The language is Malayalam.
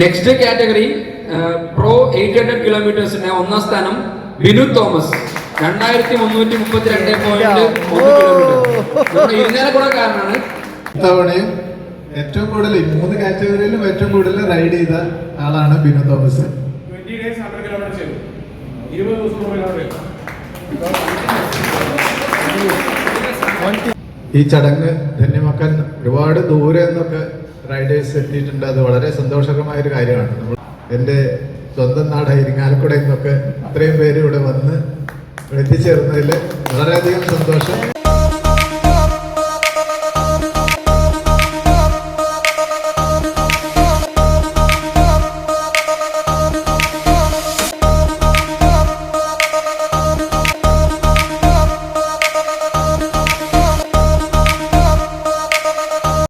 നെക്സ്റ്റ് കാറ്റഗറി പ്രോ 800 കിലോമീറ്റേഴ്സിന്റെ ഒന്നാം സ്ഥാനം ബിനു തോമസ് 2332.1 കിലോമീറ്റർ. ഇരിഞ്ഞാലക്കുടക്കാരനാണ്. ഇത്തവണയും ഏറ്റവും കൂടുതൽ 3 കാറ്റഗറിയിലും ഏറ്റവും കൂടുതൽ റൈഡ് ചെയ്ത ആളാണ് ബിനു തോമസ്. 20 days 100 കിലോമീറ്റർ ചെയ്തു. 20 ദിവസം ഈ ചടങ്ങ് ധന്യമാക്കാൻ ഒരുപാട് ദൂരെ നിന്നൊക്കെ റൈഡേഴ്സ് എത്തിയിട്ടുണ്ട്. അത് വളരെ സന്തോഷകരമായ ഒരു കാര്യമാണ്. എൻ്റെ സ്വന്തം നാടായ ഇരിങ്ങാലക്കുടയിൽ നിന്നൊക്കെ ഇത്രയും പേര് ഇവിടെ വന്ന് എത്തിച്ചേർന്നതിൽ വളരെയധികം സന്തോഷം.